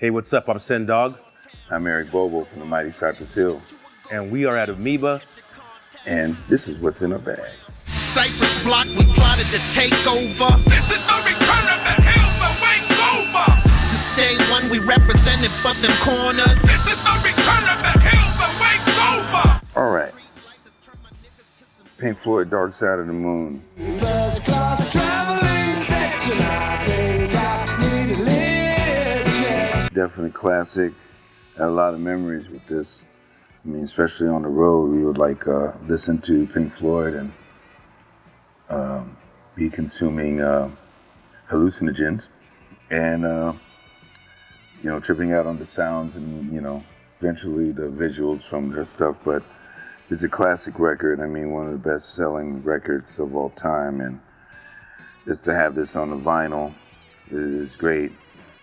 Hey, what's up? I'm Sen Dog. I'm Eric Bobo from the mighty Cypress Hill. And we are at Amoeba. And this is what's in our bag. Cypress block, we plotted to take over. This is no return of the hills, the way's over. Since day one, we represented but them corners. This is no return of the hills, the way's over. All right. Pink Floyd, Dark Side of the Moon. First class traveling section, I think I need a lift. Definitely classic. Had a lot of memories with this. I mean, especially on the road, we would listen to Pink Floyd and be consuming hallucinogens and, tripping out on the sounds and, eventually the visuals from their stuff. But it's a classic record. I mean, one of the best selling records of all time. And just to have this on the vinyl is great.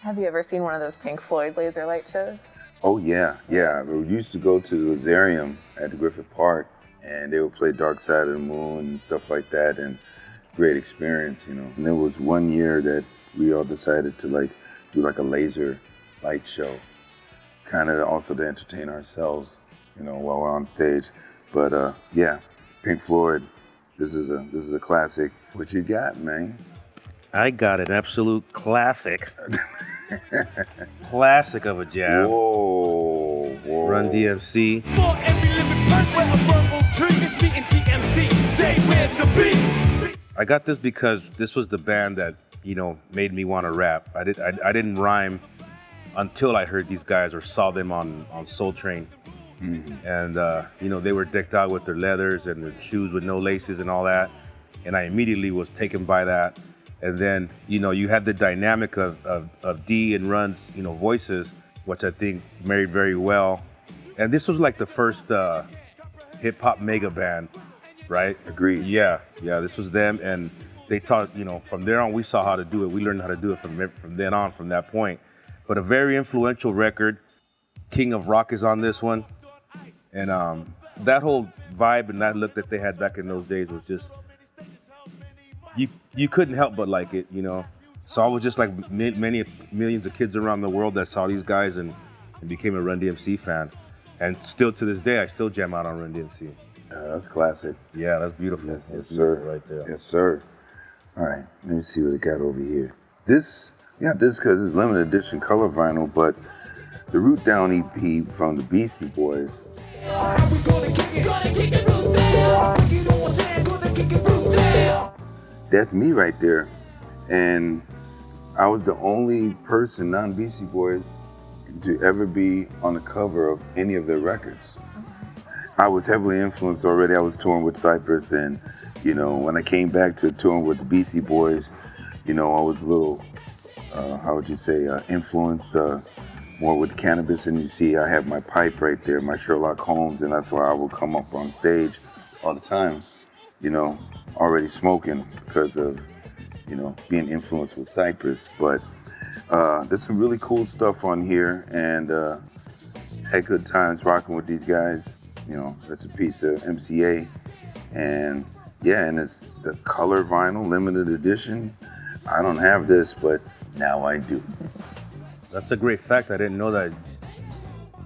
Have you ever seen one of those Pink Floyd laser light shows? Oh, yeah. We used to go to the Laserium at the Griffith Park, and they would play Dark Side of the Moon and stuff like that, and great experience, And there was one year that we all decided to do a laser light show, kind of also to entertain ourselves, while we're on stage. But Pink Floyd, this is a classic. What you got, man? I got an absolute classic. Classic of a jam. Whoa. Run-D.M.C. For every living person, we're a verbal tree. It's me and DMC. Jay, where's the beat? I got this because this was the band that, made me want to rap. I didn't rhyme until I heard these guys or saw them on Soul Train. Mm-hmm. And, they were decked out with their leathers and their shoes with no laces and all that. And I immediately was taken by that. And then, you had the dynamic of D and Run's, voices, which I think married very well. And this was like the first hip hop mega band, right? Agreed. Yeah, this was them. And they taught, from there on, we saw how to do it. We learned how to do it from then on, from that point. But a very influential record. King of Rock is on this one. And that whole vibe and that look that they had back in those days was just, you couldn't help but like it, So I was just like many millions of kids around the world that saw these guys and became a Run-D.M.C. fan. And still to this day, I still jam out on Run-D.M.C. That's classic. Yeah, that's beautiful. Yes, sir. Right there. Yes, sir. All right, let me see what it got over here. This because it's limited edition color vinyl, but the Root Down EP from the Beastie Boys. That's me right there. And I was the only person, non-Beastie Boys, to ever be on the cover of any of their records. I was heavily influenced already. I was touring with Cypress, and when I came back to touring with the Beastie Boys, I was a little, influenced more with cannabis. And you see, I have my pipe right there, my Sherlock Holmes, and that's why I will come up on stage all the time, already smoking because of, being influenced with Cypress. But there's some really cool stuff on here, and had good times rocking with these guys. That's a piece of MCA. And it's the color vinyl, limited edition. I don't have this, but now I do. That's a great fact. I didn't know that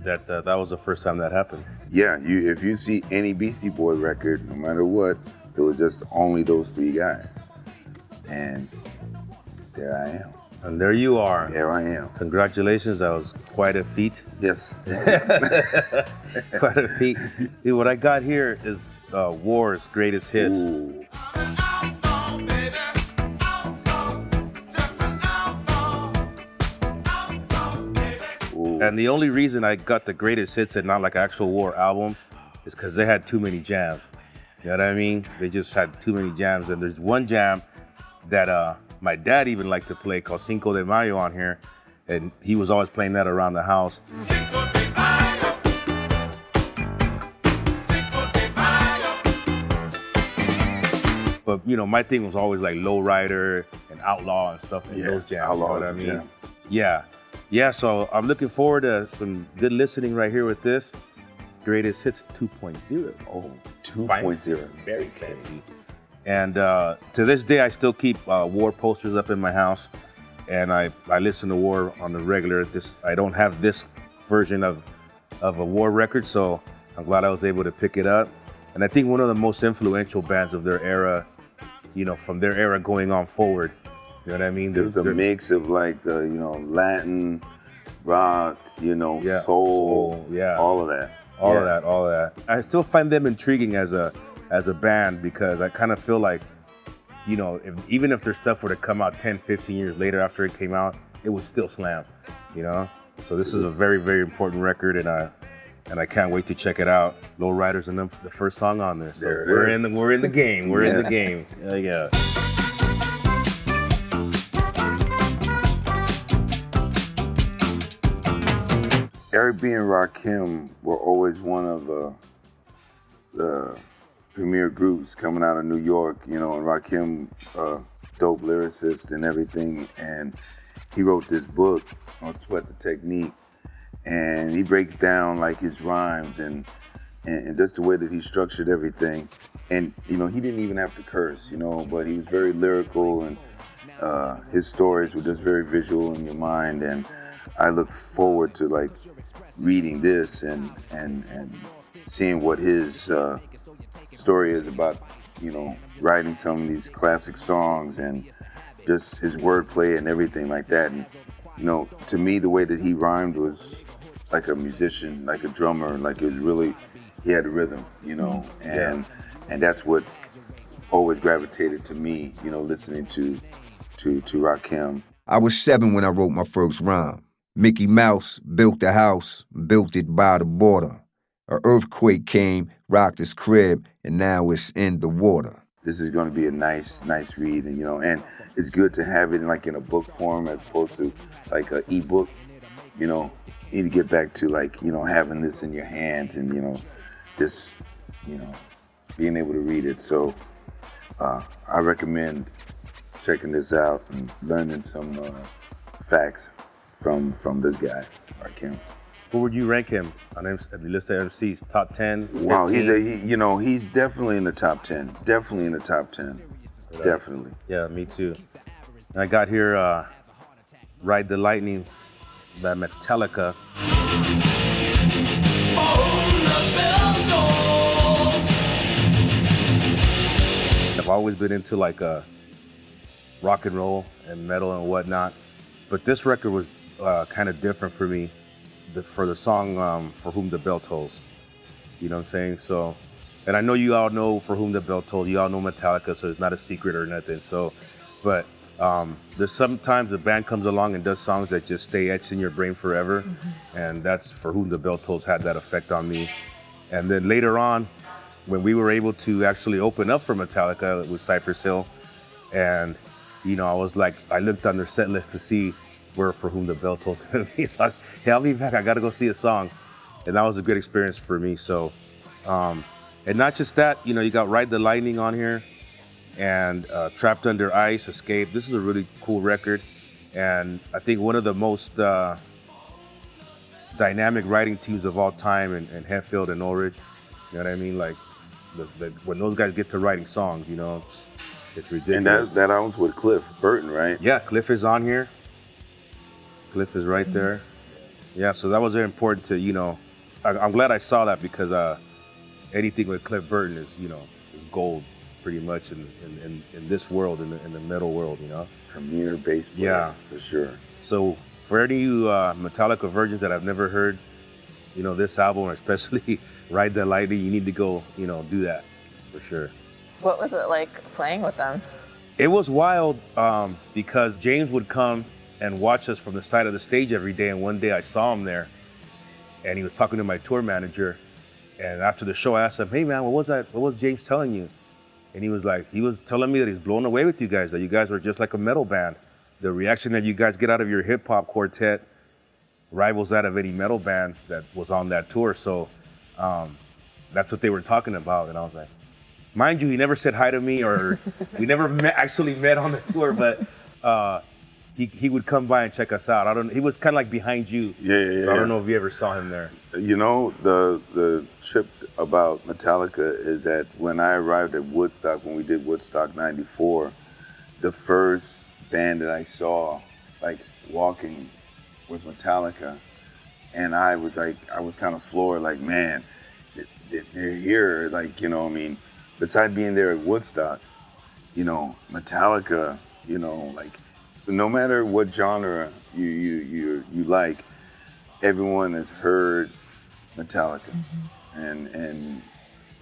was the first time that happened. Yeah, if you see any Beastie Boy record, no matter what, it was just only those three guys. And there I am. And there you are. There I am. Congratulations, that was quite a feat. Yes. Quite a feat. Dude, what I got here is War's greatest hits. Ooh. And the only reason I got the greatest hits and not like actual War album is because they had too many jams. You know what I mean? They just had too many jams. And there's one jam that my dad even liked to play called Cinco de Mayo on here. And he was always playing that around the house. But, my thing was always like Lowrider and Outlaw and stuff in those jams. Outlaw, you know what I mean? Yeah, so I'm looking forward to some good listening right here with this. Greatest Hits 2.0. Oh, 2.0. Very fancy. And to this day, I still keep War posters up in my house. and I listen to War on the regular. I don't have this version of a War record, so I'm glad I was able to pick it up. And I think one of the most influential bands of their era, from their era going on forward. You know what I mean? There's a mix of like the, Latin, rock, soul, all of that. All of that. I still find them intriguing as a band because I kind of feel like, even if their stuff were to come out 10, 15 years later after it came out, it would still slam, So this is a very, very important record, and I can't wait to check it out. Lowriders and the first song on there. So we're in the game. We're in the game. Yeah. Eric B. and Rakim were always one of the premier groups coming out of New York, and Rakim, dope lyricist and everything, and he wrote this book on Sweat the Technique, and he breaks down like his rhymes and just the way that he structured everything, and he didn't even have to curse, but he was very lyrical, and his stories were just very visual in your mind, and I look forward to like reading this and seeing what his story is about, writing some of these classic songs and just his wordplay and everything like that. And to me, the way that he rhymed was like a musician, like a drummer, like it was really, he had a rhythm, and that's what always gravitated to me, listening to Rakim. I was 7 when I wrote my first rhyme. Mickey Mouse built the house, built it by the border. An earthquake came, rocked his crib, and now it's in the water. This is going to be a nice read, and it's good to have it in a book form as opposed to like an ebook. You need to get back to having this in your hands and just being able to read it. So I recommend checking this out and learning some facts from this guy, Rakim. Where would you rank him on the list of MCs? Top 10, 15? Wow, he's definitely in the top 10. Definitely in the top 10. Definitely. Yeah, me too. And I got here Ride the Lightning by Metallica. I've always been into rock and roll and metal and whatnot, but this record was kind of different for me. For the song For Whom the Bell Tolls. You know what I'm saying? So, and I know you all know For Whom the Bell Tolls, you all know Metallica, so it's not a secret or nothing. So, but there's sometimes a band comes along and does songs that just stay etched in your brain forever. And that's For Whom the Bell Tolls had that effect on me. And then later on, when we were able to actually open up for Metallica with Cypress Hill, and I was like, I looked on their set list to see where For Whom the Bell Tolls gonna be. So hey, I'll be back. I gotta go see a song, and that was a good experience for me. So, and not just that, you got Ride the Lightning on here, and Trapped Under Ice, Escape. This is a really cool record, and I think one of the most dynamic writing teams of all time in Hetfield and Ulrich. You know what I mean? Like when those guys get to writing songs, it's ridiculous. And that album's with Cliff Burton, right? Yeah, Cliff is on here. Cliff is right there. Yeah, so that was very important to, I'm glad I saw that because anything with Cliff Burton is, is gold pretty much in this world, in the metal world, Premier bass player, for sure. So for any of you Metallica virgins that have never heard, this album, especially Ride the Lightning, you need to go, do that for sure. What was it like playing with them? It was wild because James would come and watch us from the side of the stage every day. And one day I saw him there and he was talking to my tour manager. And after the show, I asked him, hey man, what was James telling you? And he was telling me that he's blown away with you guys, that you guys were just like a metal band. The reaction that you guys get out of your hip hop quartet rivals that of any metal band that was on that tour. So that's what they were talking about. And I was like, mind you, he never said hi to me, or we never actually met on the tour, but he would come by and check us out. He was kind of like behind you. Yeah. So I don't know if you ever saw him there. The trip about Metallica is that when I arrived at Woodstock, when we did Woodstock '94, the first band that I saw walking with Metallica, and I was kind of floored, like, man, they're here, like, you know, I mean, besides being there at Woodstock, you know, Metallica, you know, like, no matter what genre you like, everyone has heard Metallica, and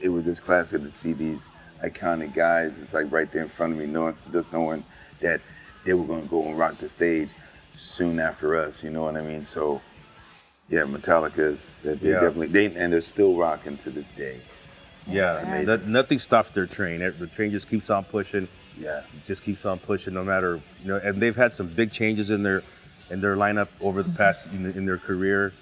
it was just classic to see these iconic guys. It's like right there in front of me, knowing that they were going to go and rock the stage soon after us. You know what I mean? So, yeah, Metallica is definitely and they're still rocking to this day. Yeah, nothing stops their train. The train just keeps on pushing. Yeah, it just keeps on pushing, no matter, you know. And they've had some big changes in their lineup over the past in their career,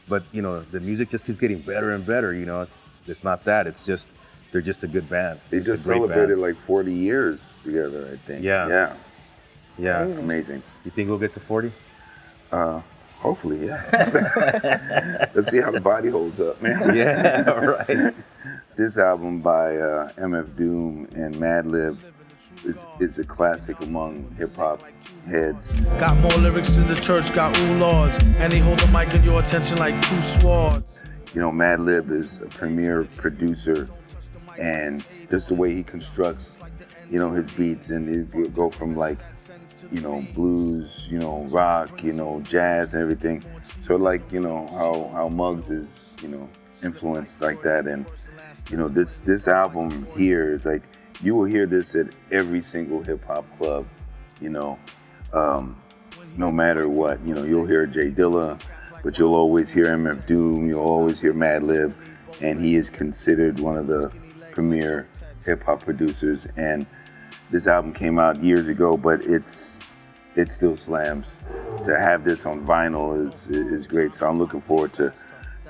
but you know, the music just keeps getting better and better. You know, it's not that. It's just they're just a good band. They just celebrated like 40 years together, I think. Yeah. Amazing. You think we'll get to 40? Hopefully, yeah. Let's see how the body holds up, man. Yeah, right. This album by MF Doom and Mad Lib is a classic among hip-hop heads. Got more lyrics in the church, got ooh lords, and they hold the mic in your attention like two swords. You know, Mad Lib is a premier producer, and just the way he constructs, you know, his beats, and it go from like, you know, blues, you know, rock, you know, jazz and everything. So like, you know, how Muggs is, you know, influenced like that. And, you know, this album here is like, you will hear this at every single hip hop club, you know, no matter what. You know, you'll hear Jay Dilla, but you'll always hear MF Doom, you'll always hear Mad Lib, and he is considered one of the premier hip hop producers. And this album came out years ago, but it still slams. To have this on vinyl is great. So I'm looking forward to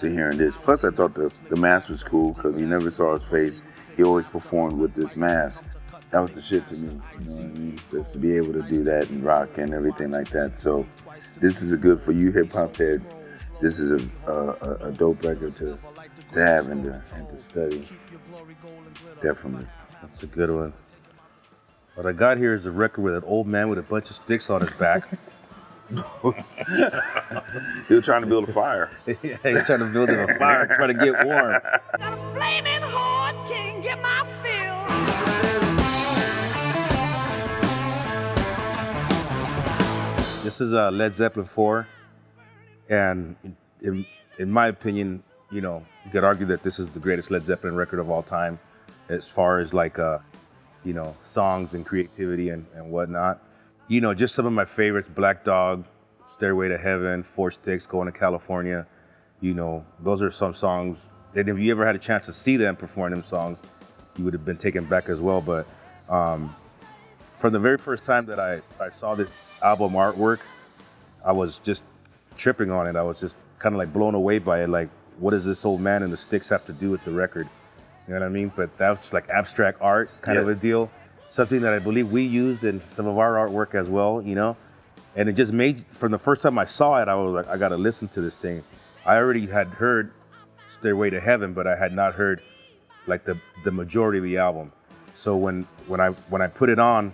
hearing this. Plus, I thought the mask was cool because you never saw his face. He always performed with this mask. That was the shit to me. You know what I mean? Just to be able to do that and rock and everything like that. So this is a good, for you hip hop heads, this is a dope record to have and to study. Definitely. That's a good one. What I got here is a record with an old man with a bunch of sticks on his back. He was trying to build a fire. Yeah, he's trying to build a fire, trying to get warm. Got a flaming heart, can't get my fill. This is Led Zeppelin IV, and in my opinion, you know, you could argue that this is the greatest Led Zeppelin record of all time, as far as like, you know, songs and creativity and whatnot. You know, just some of my favorites: Black Dog, Stairway to Heaven, Four Sticks, Going to California. You know, those are some songs. And if you ever had a chance to see them perform them songs, you would have been taken back as well. But from the very first time that I saw this album artwork, I was just tripping on it. I was just kind of like blown away by it. Like, what does this old man and the sticks have to do with the record? You know what I mean? But that's like abstract art kind of a deal. Something that I believe we used in some of our artwork as well, you know? And it just made, from the first time I saw it, I was like, I gotta listen to this thing. I already had heard Stairway to Heaven, but I had not heard like the majority of the album. So when I put it on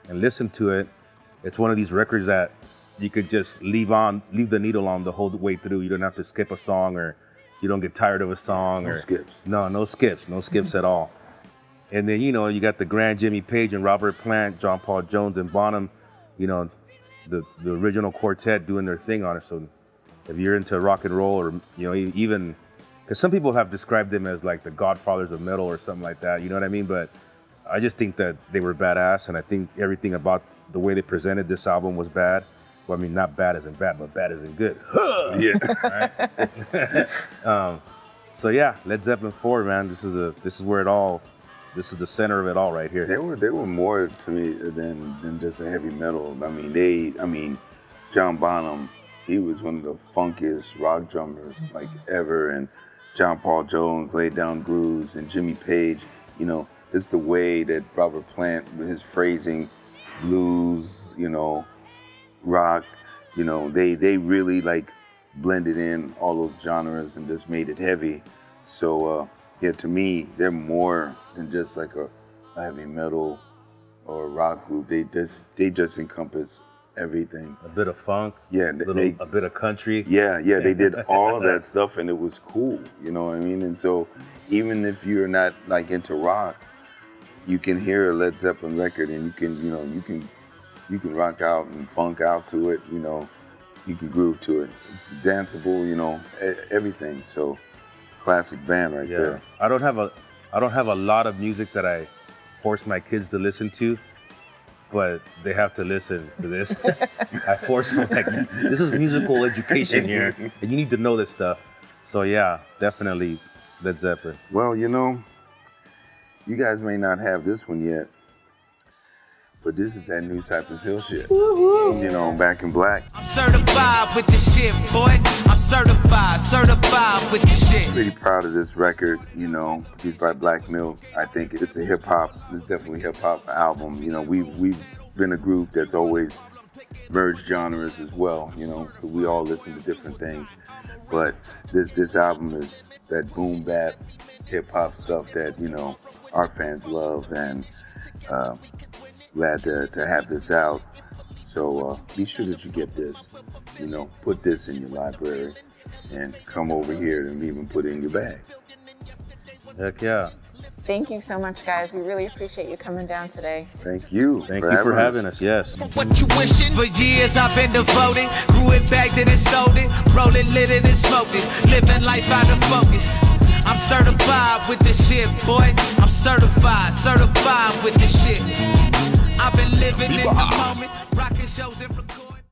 and listened to it, it's one of these records that you could just leave the needle on the whole way through. You don't have to skip a song, or you don't get tired of a song. No skips. No skips at all. And then, you know, you got the Grand Jimmy Page and Robert Plant, John Paul Jones and Bonham, you know, the original quartet doing their thing on it. So if you're into rock and roll, or, you know, even, because some people have described them as like the godfathers of metal or something like that, you know what I mean? But I just think that they were badass, and I think everything about the way they presented this album was bad. Well, I mean, not bad as in bad, but bad as in good. Yeah. Right? So yeah, Led Zeppelin IV, man. This is where it all. This is the center of it all right here. They were more to me than just a heavy metal. I mean, John Bonham, he was one of the funkiest rock drummers like ever, and John Paul Jones laid down grooves, and Jimmy Page, you know, it's the way that Robert Plant, with his phrasing, blues, you know, rock, you know, they really like blended in all those genres and just made it heavy. So yeah, to me, they're more than just like a heavy metal or a rock group. They just encompass everything. A bit of funk. Yeah, A bit of country. Yeah, they did all of that stuff, and it was cool. You know what I mean? And so, even if you're not like into rock, you can hear a Led Zeppelin record, and you can rock out and funk out to it. You know, you can groove to it. It's danceable. You know, everything. So, classic band right there. I don't have a lot of music that I force my kids to listen to, but they have to listen to this. I force them, like, this is musical education here, and you need to know this stuff. So yeah, definitely Led Zeppelin. Well, you know, you guys may not have this one yet, but this is that new Cypress Hill shit. You know, Back in Black. I'm certified with the shit, boy. I'm certified with the shit. Pretty proud of this record, you know, produced by Black Milk. I think it's a hip hop, it's definitely a hip hop album. You know, we've been a group that's always merged genres as well, you know, we all listen to different things. But this album is that boom bap hip hop stuff that, you know, our fans love, and glad to have this out. So be sure that you get this, you know, put this in your library and come over here and even put it in your bag. Heck yeah. Thank you so much, guys. We really appreciate you coming down today. Thank you. Thank you for having us, yes. What you wishing? For years I've been devoted, grew it, bagged it and sold it, rolled it, lit it and smoked it, living life out of focus. I'm certified with the shit, boy. I'm certified with the shit. I've been living in the moment, rocking shows and recording.